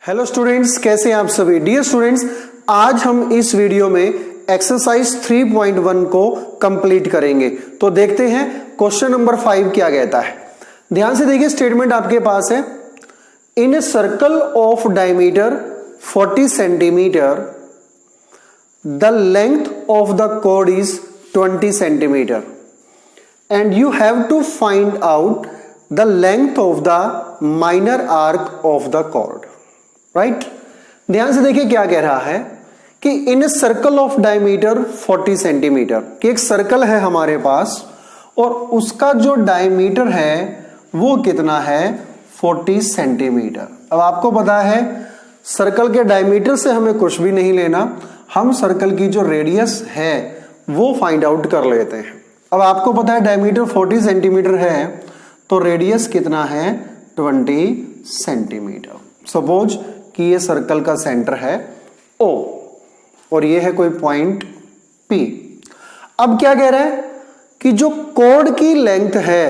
Hello students, कैसे हैं आप सभी। डियर स्टूडेंट्स, आज हम इस वीडियो में एक्सरसाइज 3.1 को कंप्लीट करेंगे। तो देखते हैं क्वेश्चन नंबर 5 क्या कहता है। ध्यान से देखिए, स्टेटमेंट आपके पास है। In a circle of diameter 40 centimetre the length of the chord is 20 centimetre and you have to find out the length of the minor arc of the chord. Right, ध्यान से देखिए क्या कह रहा है कि in a circle of diameter 40 centimetre, कि एक सर्कल है हमारे पास और उसका जो डायमीटर है वो कितना है, 40 सेंटीमीटर। अब आपको पता है सर्कल के डायमीटर से हमें कुछ भी नहीं लेना, हम सर्कल की जो रेडियस है वो फाइंड आउट कर लेते हैं। अब आपको पता है डायमीटर 40 सेंटीमीटर है तो रेडियस कितना है, 20 सेंटीमीटर। सपोज कि ये सर्कल का सेंटर है O और ये है कोई पॉइंट P। अब क्या कह रहा है कि जो कॉर्ड की लेंथ है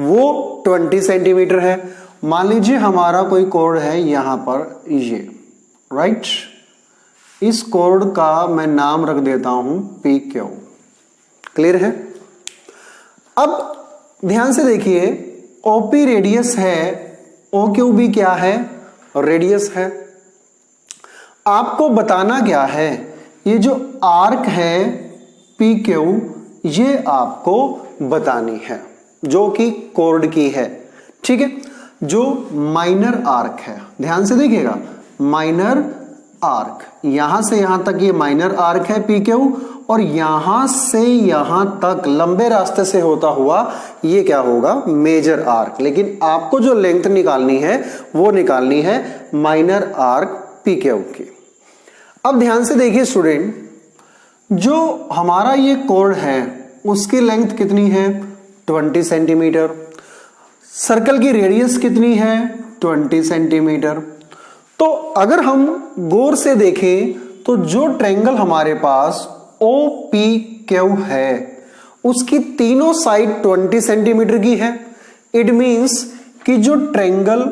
वो 20 सेंटीमीटर है। मान लीजिए हमारा कोई कॉर्ड है यहां पर ये, राइट। इस कॉर्ड का मैं नाम रख देता हूं PQ। क्लियर है। अब ध्यान से देखिए, OP रेडियस है, OQ भी क्या है, रेडियस है। आपको बताना क्या है, ये जो आर्क है PQ ये आपको बतानी है जो कि कॉर्ड की है, ठीक है। जो माइनर आर्क है, ध्यान से देखिएगा, माइनर आर्क, यहां से यहां तक ये माइनर आर्क है PQ और यहां से यहां तक लंबे रास्ते से होता हुआ ये क्या होगा, मेजर आर्क। लेकिन आपको जो लेंथ निकालनी है वो निकालनी है माइनर आर्क PQ की। अब ध्यान से देखिए स्टूडेंट, जो हमारा ये कॉर्ड है उसकी लेंथ कितनी है, 20 सेंटीमीटर। सर्कल की रेडियस कितनी है, 20 सेंटीमीटर। तो अगर हम गौर से देखें तो जो ट्रायंगल हमारे पास OPQ है उसकी तीनों साइड 20 सेंटीमीटर की है। इट मींस कि जो ट्रायंगल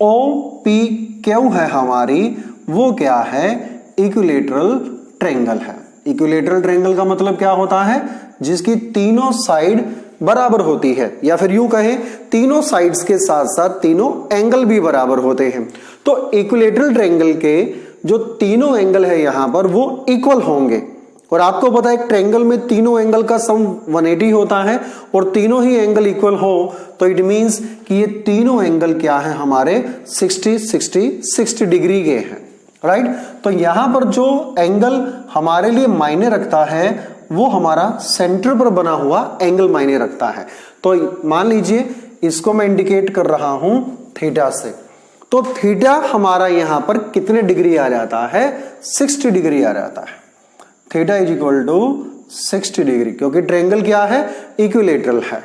OPQ है हमारी वो क्या है, इक्विलैटरल ट्रायंगल है। इक्विलैटरल ट्रायंगल का मतलब क्या होता है, जिसकी तीनों साइड बराबर होती है, या फिर यूं कहें तीनों साइड्स के साथ साथ तीनों एंगल भी बराबर होते हैं। तो इक्विलैटरल ट्रायंगल के जो तीनों एंगल है यहां पर वो इक्वल होंगे। और आपको पता है एक ट्रायंगल में तीनों एंगल का सम 180 होता है और तीनों ही एंगल इक्वल हो तो इट मींस कि ये तीनों एंगल क्या है हमारे 60 डिग्री के हैं, राइट। तो यहां पर जो एंगल हमारे लिए मायने रखता है वो हमारा सेंटर पर बना हुआ एंगल मायने रखता है। तो मान लीजिए इसको मैं इंडिकेट कर रहा हूं थीटा से, तो थीटा हमारा यहां पर कितने डिग्री आ जाता है, 60 डिग्री आ जाता है। Theta is equal to 60 degree, क्योंकि ट्रायंगल क्या है, इक्विलैटरल है।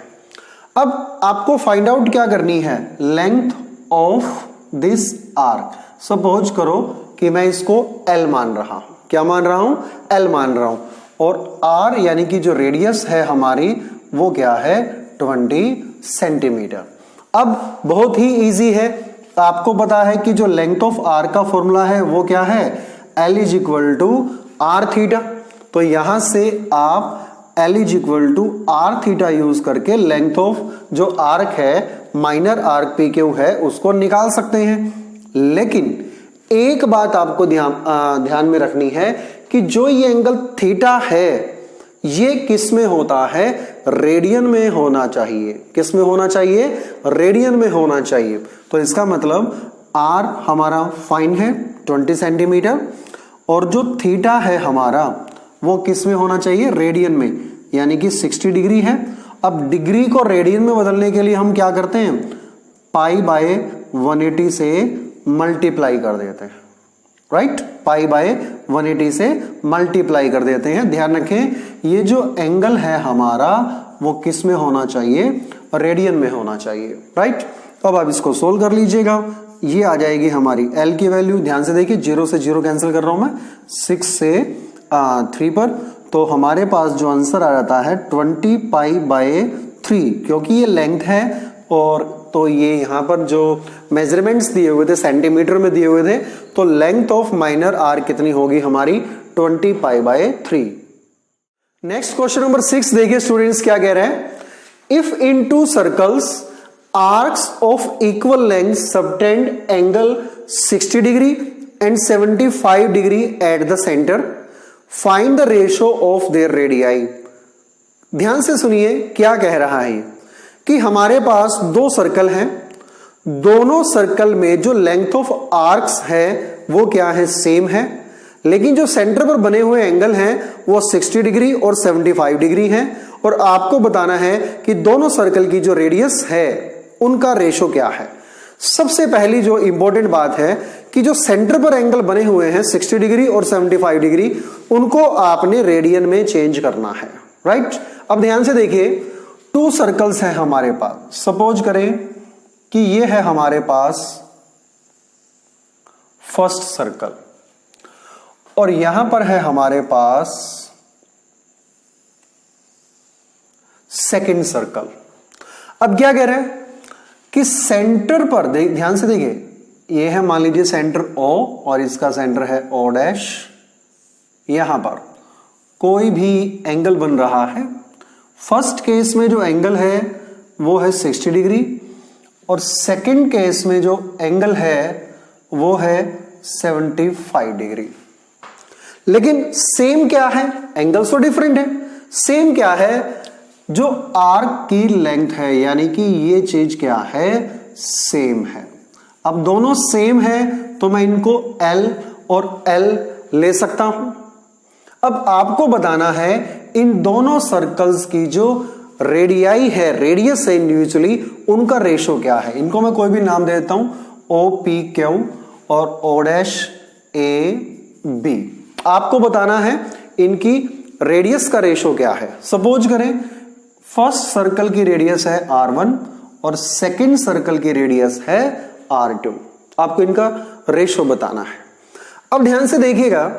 अब आपको फाइंड आउट क्या करनी है, length of this arc. Suppose करो कि मैं इसको L मान रहा हूं, क्या मान रहा हूं, L मान रहा हूं, और R यानी कि जो रेडियस है हमारी वो क्या है, 20 सेंटीमीटर। अब बहुत ही इजी है, आपको पता है कि जो लेंथ ऑफ R का फॉर्मूला है वो क्या है, L is equal to R theta. तो यहां से आप L is equal to R theta use करके लेंथ ऑफ जो आर्क है, माइनर आर्क PQ है, उसको निकाल सकते हैं। लेकिन एक बात आपको ध्यान में रखनी है कि जो ये एंगल थीटा है ये किस में होता है, रेडियन में होना चाहिए। किस में होना चाहिए, रेडियन में होना चाहिए। तो इसका मतलब R हमारा फाइन है 20 सेंटीमीटर और जो थीटा है हमारा वो किस में होना चाहिए, रेडियन में, यानी कि 60 डिग्री है। अब डिग्री को रेडियन में बदलने के लिए हम क्या करते हैं, पाई बाय 180 से मल्टीप्लाई कर देते हैं, राइट। पाई बाय 180 से मल्टीप्लाई कर देते हैं। ध्यान रखें ये जो एंगल है हमारा वो किस में होना चाहिए, रेडियन में होना चाहिए, राइट। अब आप इसको सोल्व कर लीजिएगा, ये आ जाएगी हमारी L की वैल्यू। ध्यान से देखिए 0 से 0 कैंसिल कर रहा हूं मैं, 6 से 3 पर, तो हमारे पास जो आंसर आ जाता है 20 पाई बाय 3, क्योंकि ये लेंथ है और तो ये यहां पर जो मेजरमेंट्स दिए हुए थे सेंटीमीटर में दिए हुए थे, तो लेंथ ऑफ माइनर आर कितनी होगी हमारी 20 π/3। नेक्स्ट क्वेश्चन नंबर 6 देखिए स्टूडेंट्स क्या कह रहे हैं, if in to circles arcs of equal length subtend angle 60 degree and 75 degree at the centre, find the ratio of their radii. ध्यान से सुनिए क्या कह रहा है कि हमारे पास दो सर्कल हैं, दोनों सर्कल में जो लेंथ ऑफ आर्क्स है वो क्या है, सेम है, लेकिन जो सेंटर पर बने हुए एंगल हैं वो 60 डिग्री और 75 डिग्री हैं, और आपको बताना है कि दोनों सर्कल की जो रेडियस है उनका रेशो क्या है। सबसे पहली जो इंपॉर्टेंट बात है कि जो सेंटर पर एंगल बने हुए हैं 60 डिग्री और 75 डिग्री, उनको आपने रेडियन में चेंज करना है, राइट। अब ध्यान से देखिए, टू सर्कल्स हैं हमारे पास। सपोज करें कि ये है हमारे पास फर्स्ट सर्कल और यहां पर है हमारे पास सेकंड सर्कल। अब क्या कह रहे हैं कि सेंटर पर ध्यान से देखिए, ये है मान लीजिए सेंटर O और इसका सेंटर है O'। यहां पर कोई भी एंगल बन रहा है, फर्स्ट केस में जो एंगल है वो है 60 डिग्री और सेकंड केस में जो एंगल है वो है 75 डिग्री। लेकिन सेम क्या है, एंगल्स तो डिफरेंट है, सेम क्या है, जो आर्क की लेंथ है, यानी कि ये चीज क्या है, सेम है। अब दोनों सेम है तो मैं इनको L और L ले सकता हूं। अब आपको बताना है इन दोनों सर्कल्स की जो रेडियाई है, रेडियस है इंडिविजुअली, उनका रेशो क्या है। इनको मैं कोई भी नाम दे देता हूं, OPQ और O'AB। आपको बताना है इनकी रेडियस का रेशो क्या है। सपोज करें फर्स्ट सर्कल की रेडियस है R1 और सेकंड सर्कल की रेडियस है R2। आपको इनका रेशो बताना है। अब ध्यान से देखिएगा,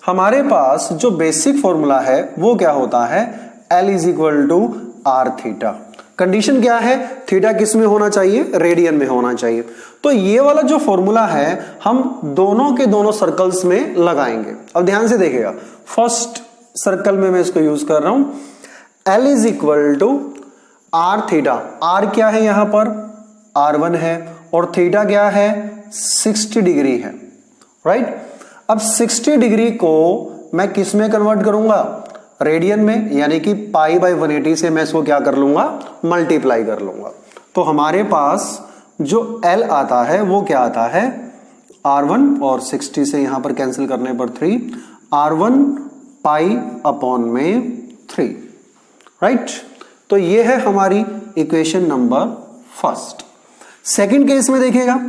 हमारे पास जो बेसिक फॉर्मूला है वो क्या होता है, L = R थीटा। कंडीशन क्या है, थीटा किस में होना चाहिए, रेडियन में होना चाहिए। तो ये वाला जो फॉर्मूला है हम दोनों के दोनों सर्कल्स में लगाएंगे। अब ध्यान से देखिएगा, फर्स्ट सर्कल में मैं इसको यूज कर रहा हूं, L = R थीटा। R क्या है यहां पर, R1 है, और थीटा क्या है, 60 डिग्री है, राइट। अब 60 डिग्री को मैं किस में कन्वर्ट करूंगा, रेडियन में, यानी कि π/180 से मैं इसको क्या कर लूंगा, मल्टीप्लाई कर लूंगा। तो हमारे पास जो L आता है वो क्या आता है, R1 और 60 से यहां पर कैंसिल करने पर 3, R1 π/3, राइट। तो ये है हमारी equation number first. Second case में देखिएगा,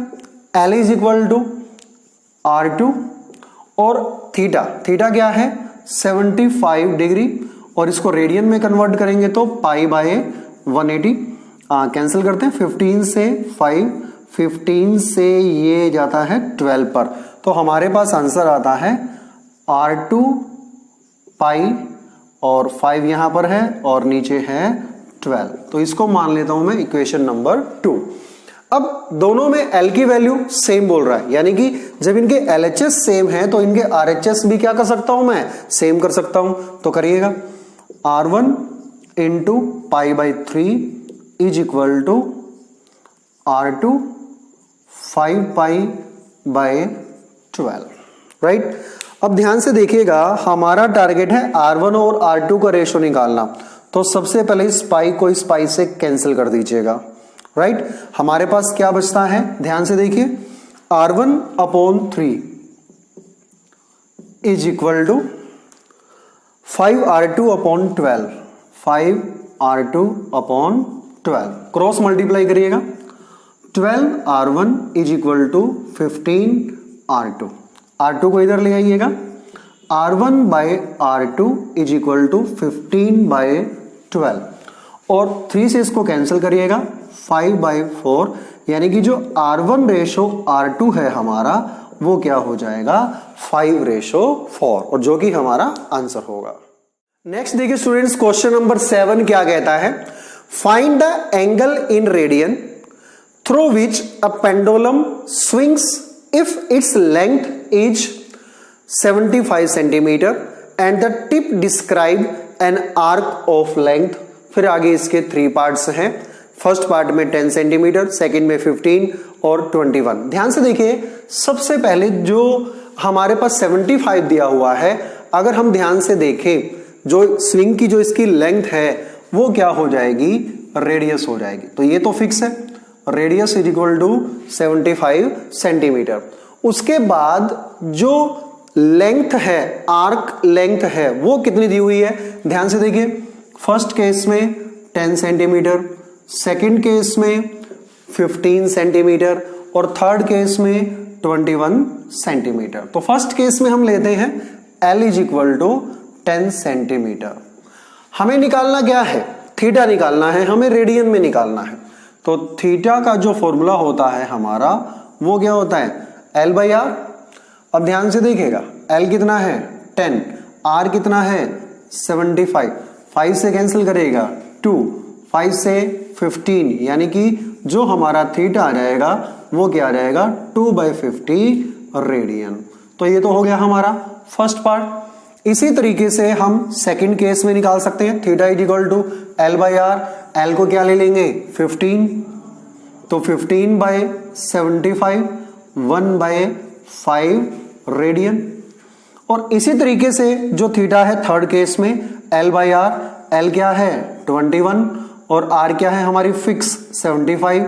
L = R2 और थीटा क्या है, 75 डिग्री, और इसको रेडियन में कन्वर्ट करेंगे तो π/180 कैंसिल करते हैं, 15 से 5, 15 से ये जाता है 12 पर, तो हमारे पास आंसर आता है R2 π और 5 यहां पर है और नीचे है 12। तो इसको मान लेता हूं मैं इक्वेशन नंबर 2। अब दोनों में L की वैल्यू सेम बोल रहा है, यानी कि जब इनके LHS सेम है तो इनके RHS भी क्या कर सकता हूं मैं, सेम कर सकता हूं। तो करिएगा, R1 × π/3 = R2 5π/12, राइट। अब ध्यान से देखिएगा, हमारा टारगेट है R1 और R2 का रेशो निकालना। तो सबसे पहले इस पाई को इस पाई से कैंसिल कर दीजिएगा, राइट। हमारे पास क्या बचता है, ध्यान से देखिए, R1/3 = 5R2/12, 5R2/12 cross multiply करिएगा, 12R1 = 15R2। R2 को इधर ले आइएगा, R1/R2 = 15/12 और 3 से इसको कैंसिल करिएगा, 5/4, यानी कि जो R1 रेशो R2 है हमारा वो क्या हो जाएगा, 5/4, और जो कि हमारा आंसर होगा। नेक्स्ट देखिए स्टूडेंट्स, क्वेश्चन नंबर 7 क्या कहता है, find the angle in radian through which a pendulum swings if its length is 75 centimetre and the tip describe an arc of length. फिर आगे इसके 3 पार्ट्स हैं। फर्स्ट पार्ट में 10 सेंटीमीटर, सेकेंड में 15 और 21। ध्यान से देखिए, सबसे पहले जो हमारे पास 75 दिया हुआ है, अगर हम ध्यान से देखें जो स्विंग की जो इसकी लेंथ है वो क्या हो जाएगी, रेडियस हो जाएगी। तो ये तो फिक्स है, radius is equal to 75 centimetre. उसके बाद जो लेंथ है, आर्क लेंथ है, वो कितनी दी हुई है, ध्यान से देखिए। फर्स्ट केस में 10 सेंटीमीटर, सेकेंड केस में 15 सेंटीमीटर और थर्ड केस में 21 सेंटीमीटर। तो फर्स्ट केस में हम लेते हैं L is equal to 10 centimetre. हमें निकालना क्या है, थीटा निकालना है, हमें रेडियन में निकालना है। तो थीटा का जो फॉर्मूला होता है हमारा, वो क्या होता है, L बाई आर। अब ध्यान से देखिएगा, L कितना है 10, R कितना है 75, 5 से कैंसिल करेगा 2, 5 से 15, यानी कि जो हमारा थीटा आ जाएगा वो क्या आ जाएगा 2/50 रेडियन। तो ये तो हो गया हमारा फर्स्ट पार्ट। इसी तरीके से हम सेकंड केस में निकाल सकते हैं। Theta is equal to L by R. L को क्या ले लेंगे 15, तो 15/75 1/5 रेडियन। और इसी तरीके से जो थीटा है थर्ड केस में L बाई आर, L क्या है 21 और R क्या है हमारी फिक्स 75,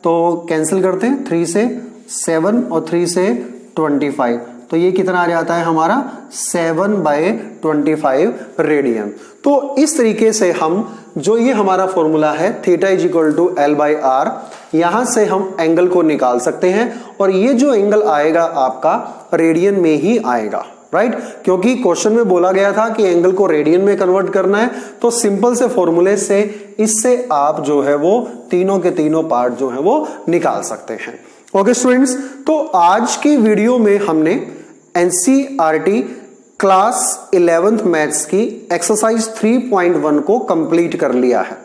तो कैंसिल करते हैं 3 से 7 और 3 से 25, तो ये कितना आ जाता है हमारा 7/25 रेडियन। तो इस तरीके से हम जो ये हमारा फॉर्मूला है theta is equal to L by R, यहां से हम एंगल को निकाल सकते हैं और ये जो एंगल आएगा आपका रेडियन में ही आएगा, राइट। क्योंकि क्वेश्चन में बोला गया था कि एंगल को रेडियन में कन्वर्ट करना है, तो सिंपल से फॉर्मूले से इससे आप जो है वो तीनों के तीनों पार्ट जो है वो निकाल सकते हैं। ओके स्टूडेंट्स, तो आज की वीडियो में हमने एनसीईआरटी क्लास 11th मैथ्स की एक्सरसाइज 3.1 को कंप्लीट कर लिया है।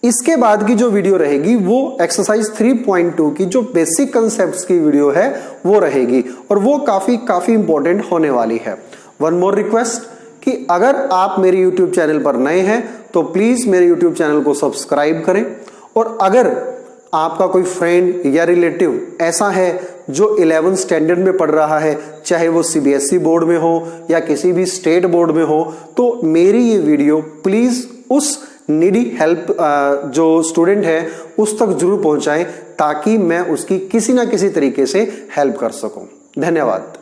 इसके बाद की जो वीडियो रहेगी वो एक्सरसाइज 3.2 की जो बेसिक कंसेप्ट्स की वीडियो है वो रहेगी और वो काफी इंपॉर्टेंट होने वाली है। वन मोर रिक्वेस्ट कि अगर आप मेरे यूट्यूब चैनल पर नए हैं तो प्लीज मेरे यूट्यूब चैनल को सब्सक्राइब करें, और अगर आपका कोई फ्रेंड या रिलेटिव ऐसा है जो 11th स्टैंडर्ड में पढ़ रहा है, चाहे वो सीबीएसई बोर्ड में हो या किसी भी स्टेट बोर्ड में हो, तो मेरी ये वीडियो प्लीज उस नीडी हेल्प जो स्टूडेंट है उस तक जरूर पहुंचाएं, ताकि मैं उसकी किसी ना किसी तरीके से हेल्प कर सकूं। धन्यवाद।